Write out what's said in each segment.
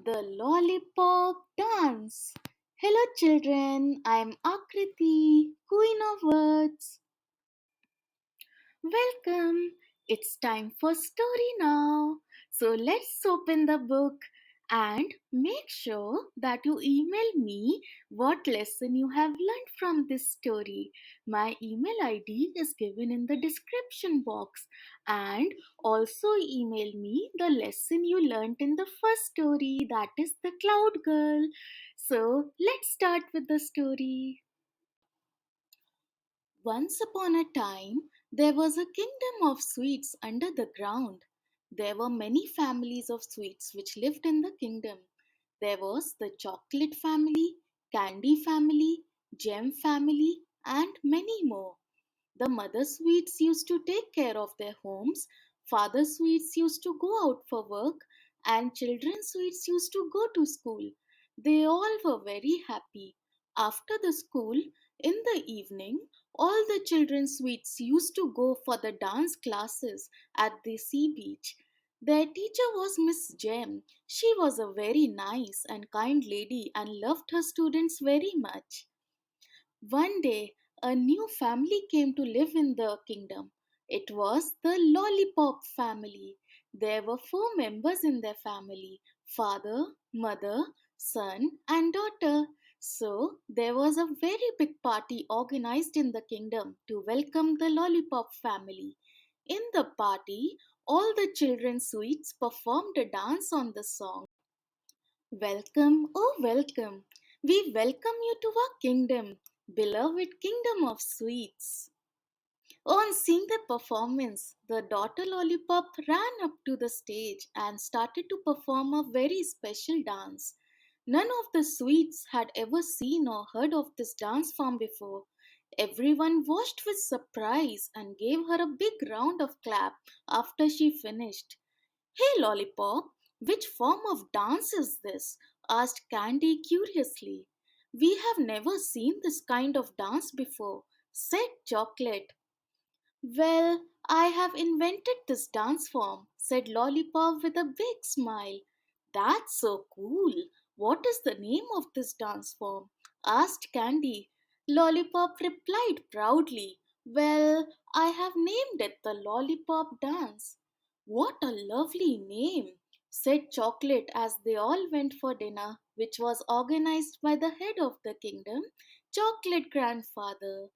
The Lollipop Dance. Hello, children. I'm Aakriti, Queen of Words. Welcome. It's time for story now. So let's open the book and make sure that you email me what lesson you have learned from this story. My email ID is given in the description box, and also email me the lesson you learned in the first story, that is the Cloud Girl. So let's start with the story. Once upon a time, there was a kingdom of sweets under the ground. There were many families of sweets which lived in the kingdom. There was the chocolate family, candy family, gem family, and many more. The mother sweets used to take care of their homes, father sweets used to go out for work, and children sweets used to go to school. They all were very happy. After the school, in the evening, all the children sweets used to go for the dance classes at the sea beach. Their teacher was Miss Jem. She was a very nice and kind lady and loved her students very much. One day, a new family came to live in the kingdom. It was the Lollipop family. There were four members in their family: father, mother, son, and daughter. So, there was a very big party organized in the kingdom to welcome the Lollipop family. In the party, all the children's sweets performed a dance on the song. Welcome, oh welcome. We welcome you to our kingdom, beloved kingdom of sweets. On seeing the performance, the daughter Lollipop ran up to the stage and started to perform a very special dance. None of the sweets had ever seen or heard of this dance form before. Everyone watched with surprise and gave her a big round of clap after she finished. Hey Lollipop, which form of dance is this? Asked Candy curiously. We have never seen this kind of dance before, said Chocolate. Well, I have invented this dance form, said Lollipop with a big smile. That's so cool. What is the name of this dance form? Asked Candy. Lollipop replied proudly, well, I have named it the Lollipop Dance. What a lovely name, said Chocolate as they all went for dinner, which was organized by the head of the kingdom, Chocolate Grandfather.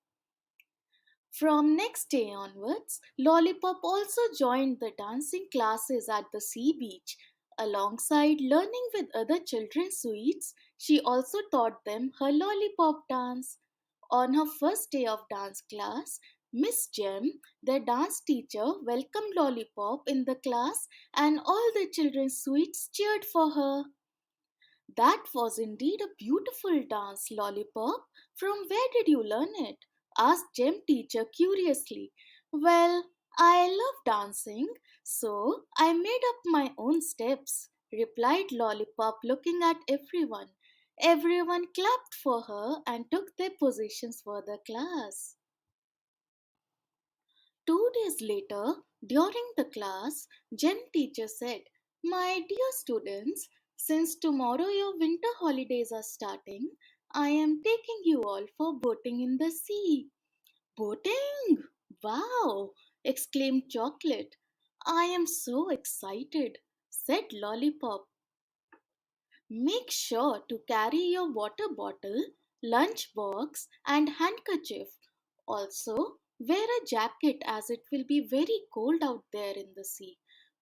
From next day onwards, Lollipop also joined the dancing classes at the sea beach. Alongside learning with other children's sweets, she also taught them her lollipop dance. On her first day of dance class, Miss Jem, their dance teacher, welcomed Lollipop in the class and all the children's sweets cheered for her. That was indeed a beautiful dance, Lollipop. From where did you learn it? Asked Gem teacher curiously. Well, I love dancing, so I made up my own steps, replied Lollipop, looking at everyone. Everyone clapped for her and took their positions for the class. 2 days later, during the class, Gem teacher said, my dear students, since tomorrow your winter holidays are starting, I am taking you all for boating in the sea. Boating? Wow! Exclaimed Chocolate. I am so excited, said Lollipop. Make sure to carry your water bottle, lunch box, and handkerchief. Also, wear a jacket as it will be very cold out there in the sea.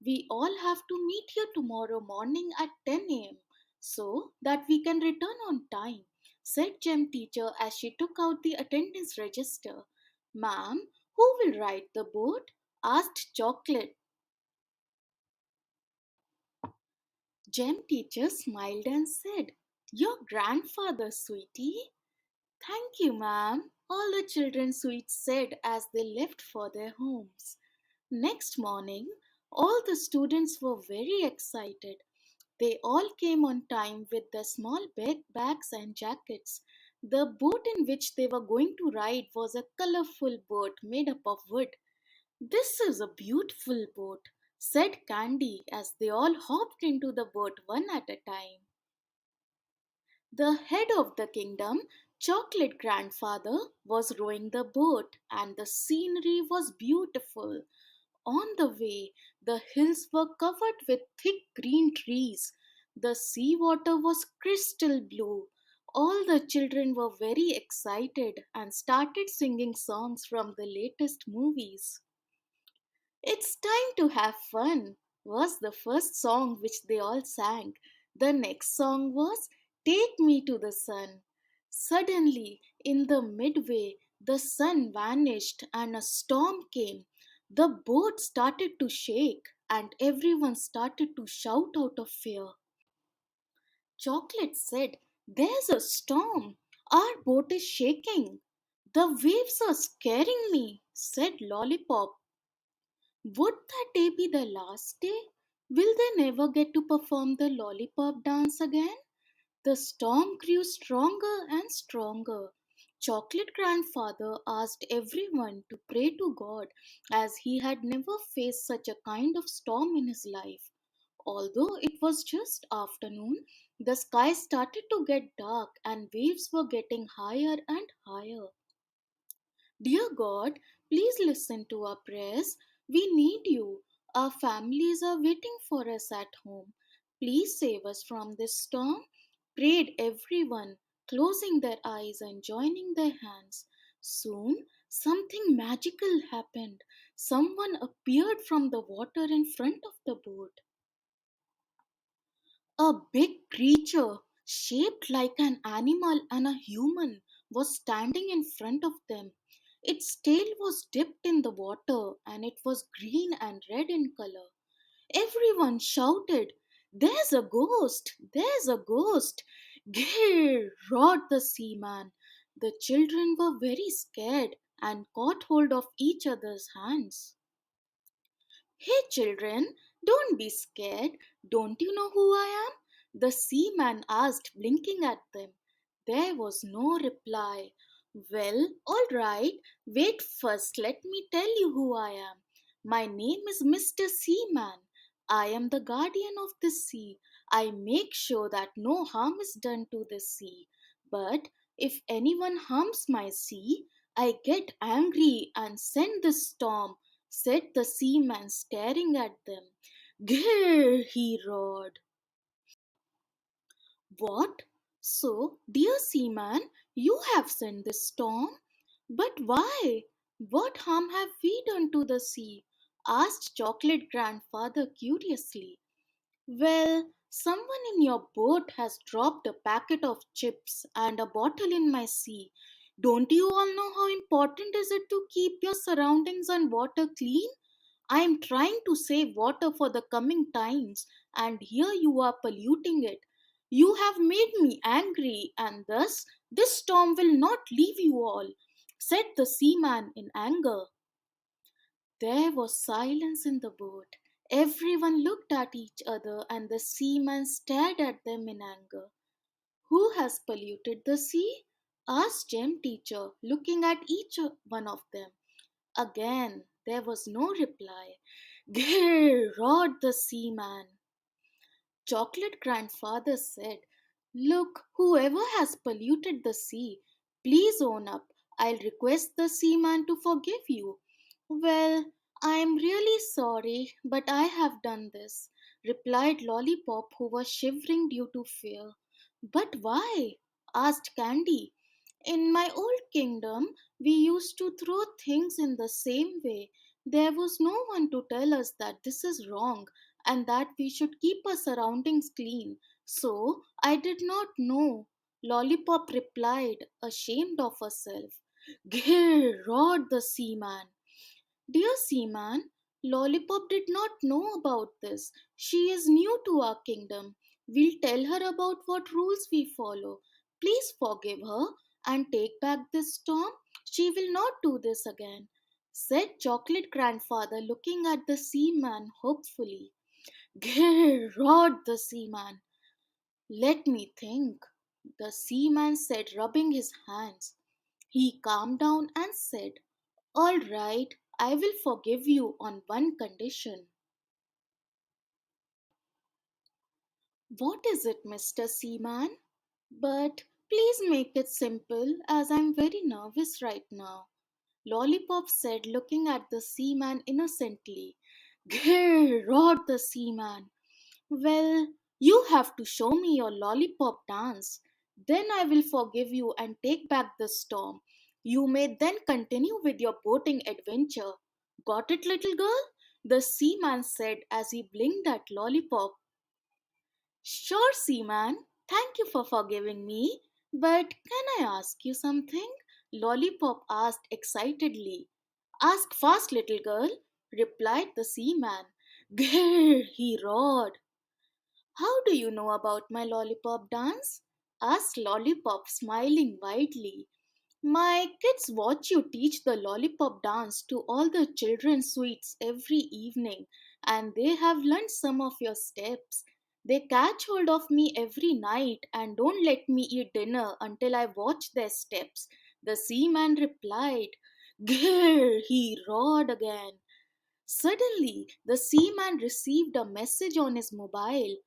We all have to meet here tomorrow morning at 10 a.m. so that we can return on time, said Gem teacher as she took out the attendance register. Ma'am, who will ride the boat? Asked Chocolate. Gem teacher smiled and said, your grandfather, sweetie. Thank you, ma'am, all the children sweets said as they left for their homes. Next morning, all the students were very excited. They all came on time with their small bags and jackets. The boat in which they were going to ride was a colorful boat made up of wood. This is a beautiful boat, said Candy as they all hopped into the boat one at a time. The head of the kingdom, Chocolate Grandfather, was rowing the boat, and the scenery was beautiful. On the way, the hills were covered with thick green trees. The sea water was crystal blue. All the children were very excited and started singing songs from the latest movies. It's time to have fun was the first song which they all sang. The next song was Take Me to the Sun. Suddenly, in the midway, the sun vanished and a storm came. The boat started to shake and everyone started to shout out of fear. Chocolate said, There's a storm. Our boat is shaking. The waves are scaring me, said Lollipop. Would that day be the last day? Will they never get to perform the lollipop dance again? The storm grew stronger and stronger. Chocolate Grandfather asked everyone to pray to God as he had never faced such a kind of storm in his life. Although it was just afternoon, the sky started to get dark and waves were getting higher and higher. Dear God, please listen to our prayers. We need you. Our families are waiting for us at home. Please save us from this storm. Prayed everyone, closing their eyes and joining their hands. Soon, something magical happened. Someone appeared from the water in front of the boat. A big creature, shaped like an animal and a human, was standing in front of them. Its tail was dipped in the water and it was green and red in color. Everyone shouted, There's a ghost! There's a ghost! Grrr! Roared the seaman. The children were very scared and caught hold of each other's hands. Hey children, don't be scared. Don't you know who I am? The seaman asked, blinking at them. There was no reply. Well, all right. Wait first, let me tell you who I am. My name is Mr. Seaman. I am the guardian of the sea. I make sure that no harm is done to the sea. But if anyone harms my sea, I get angry and send the storm, said the seaman, staring at them. Grrr, he roared. What? So, dear seaman, you have sent this storm? But why? What harm have we done to the sea? Asked Chocolate Grandfather curiously. Well, someone in your boat has dropped a packet of chips and a bottle in my sea. Don't you all know how important is it to keep your surroundings and water clean? I am trying to save water for the coming times, and here you are polluting it. You have made me angry, and thus this storm will not leave you all, said the seaman in anger. There was silence in the boat. Everyone looked at each other, and the seaman stared at them in anger. Who has polluted the sea? Asked Gem Teacher, looking at each one of them. Again, there was no reply. Grrr, roared the seaman. Chocolate Grandfather said, Look, whoever has polluted the sea, please own up. I'll request the seaman to forgive you. Well, I'm really sorry, but I have done this, replied Lollipop, who was shivering due to fear. But why? Asked Candy. In my old kingdom, we used to throw things in the same way. There was no one to tell us that this is wrong and that we should keep our surroundings clean. So I did not know. Lollipop replied, ashamed of herself. Grrr, roared the seaman. Dear Seaman, Lollipop did not know about this. She is new to our kingdom. We'll tell her about what rules we follow. Please forgive her and take back this storm. She will not do this again, said Chocolate Grandfather, looking at the seaman hopefully. Grrr, roared the seaman. Let me think, the seaman said, rubbing his hands. He calmed down and said, All right, I will forgive you on one condition. What is it, Mr. Seaman? But please make it simple as I'm very nervous right now. Lollipop said, looking at the seaman innocently. Grrr, roared the seaman. Well, you have to show me your lollipop dance. Then I will forgive you and take back the storm. You may then continue with your boating adventure. Got it, little girl? The seaman said as he blinked at Lollipop. Sure, Seaman. Thank you for forgiving me. But can I ask you something? Lollipop asked excitedly. Ask fast, little girl, replied the seaman. Grrr, he roared. How do you know about my lollipop dance? Asked Lollipop, smiling widely. My kids watch you teach the lollipop dance to all the children's suites every evening, and they have learned some of your steps. They catch hold of me every night and don't let me eat dinner until I watch their steps. The seaman replied. Grrr, he roared again. Suddenly, the seaman received a message on his mobile.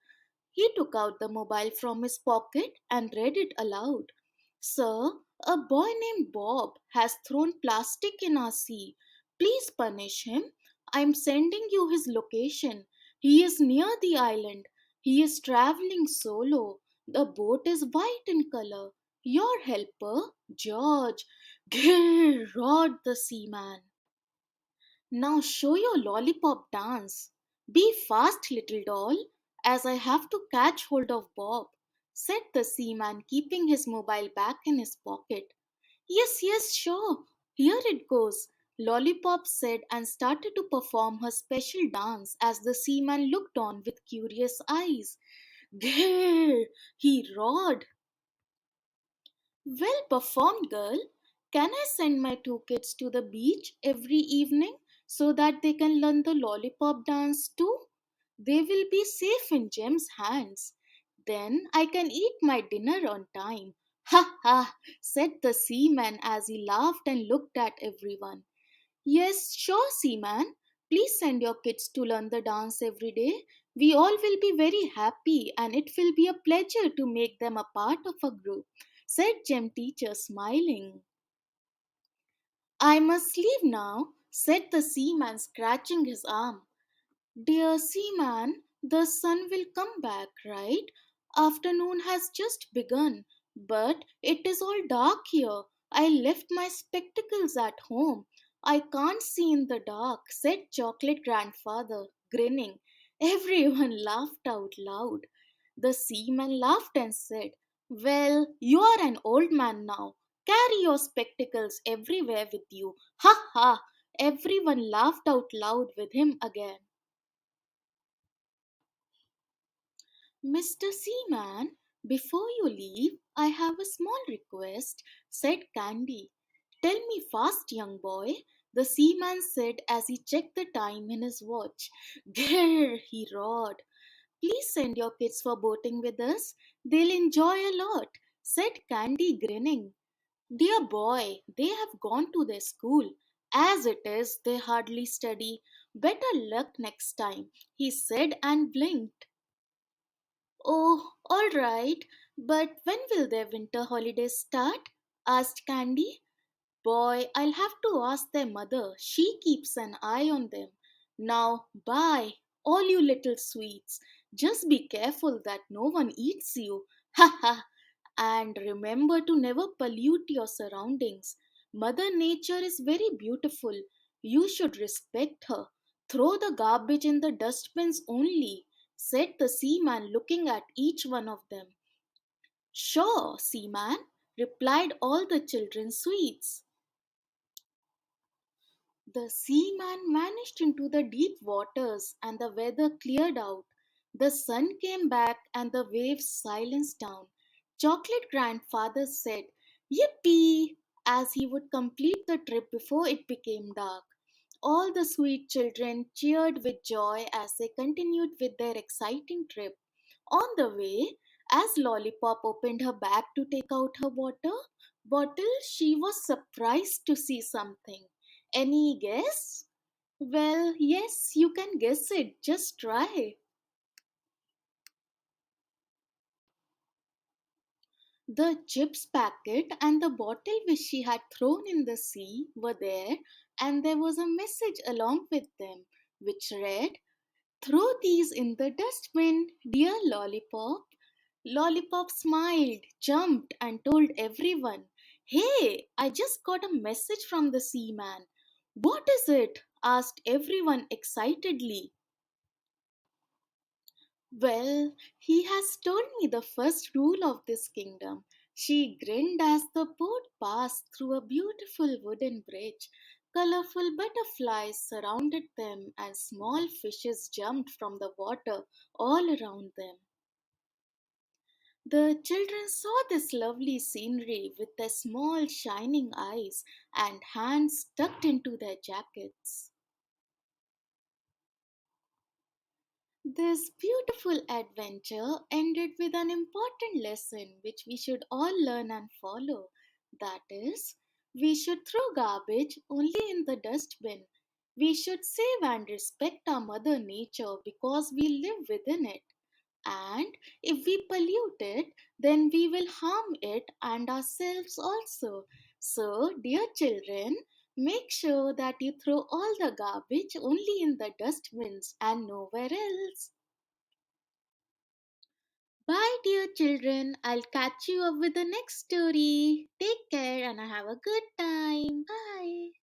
He took out the mobile from his pocket and read it aloud. Sir, a boy named Bob has thrown plastic in our sea. Please punish him. I'm sending you his location. He is near the island. He is traveling solo. The boat is white in color. Your helper, George. Grrr, roared the seaman. Now show your lollipop dance. Be fast, little doll, as I have to catch hold of Bob, said the seaman, keeping his mobile back in his pocket. Yes, yes, sure. Here it goes, Lollipop said and started to perform her special dance as the seaman looked on with curious eyes. Grrr! He roared. Well performed, girl. Can I send my two kids to the beach every evening so that they can learn the lollipop dance too? They will be safe in Jem's hands. Then I can eat my dinner on time. Ha ha, said the seaman as he laughed and looked at everyone. Yes, sure, seaman. Please send your kids to learn the dance every day. We all will be very happy and it will be a pleasure to make them a part of a group, said Gem teacher smiling. I must leave now, said the seaman scratching his arm. Dear seaman, the sun will come back, right? Afternoon has just begun, but it is all dark here. I left my spectacles at home. I can't see in the dark, said Chocolate Grandfather, grinning. Everyone laughed out loud. The seaman laughed and said, well, you are an old man now. Carry your spectacles everywhere with you. Ha ha! Everyone laughed out loud with him again. Mr. Seaman, before you leave, I have a small request, said Candy. Tell me fast, young boy, the seaman said as he checked the time in his watch. Grrr, he roared. Please send your kids for boating with us. They'll enjoy a lot, said Candy, grinning. Dear boy, they have gone to their school. As it is, they hardly study. Better luck next time, he said and blinked. Oh, all right. But when will their winter holidays start? Asked Candy. Boy, I'll have to ask their mother. She keeps an eye on them. Now, bye, all you little sweets. Just be careful that no one eats you. Ha ha. And remember to never pollute your surroundings. Mother Nature is very beautiful. You should respect her. Throw the garbage in the dustbins only, said the seaman, looking at each one of them. Sure, seaman, replied all the children's sweets. The seaman vanished into the deep waters and the weather cleared out. The sun came back and the waves silenced down. Chocolate Grandfather said, Yippee! As he would complete the trip before it became dark. All the sweet children cheered with joy as they continued with their exciting trip. On the way, as Lollipop opened her bag to take out her water bottle, she was surprised to see something. Any guess? Well, yes, you can guess it. Just try. The chips packet and the bottle which she had thrown in the sea were there, and there was a message along with them which read, "Throw these in the dustbin, dear Lollipop." Lollipop smiled, jumped, and told everyone, "Hey, I just got a message from the seaman." "What is it?" asked everyone excitedly. "Well, he has told me the first rule of this kingdom." She grinned as the boat passed through a beautiful wooden bridge. Colorful butterflies surrounded them, and small fishes jumped from the water all around them. The children saw this lovely scenery with their small shining eyes and hands tucked into their jackets. This beautiful adventure ended with an important lesson which we should all learn and follow. That is, we should throw garbage only in the dustbin. We should save and respect our Mother Nature because we live within it. And if we pollute it, then we will harm it and ourselves also. So, dear children, make sure that you throw all the garbage only in the dustbins and nowhere else. Bye, dear children. I'll catch you up with the next story. Take care and have a good time. Bye.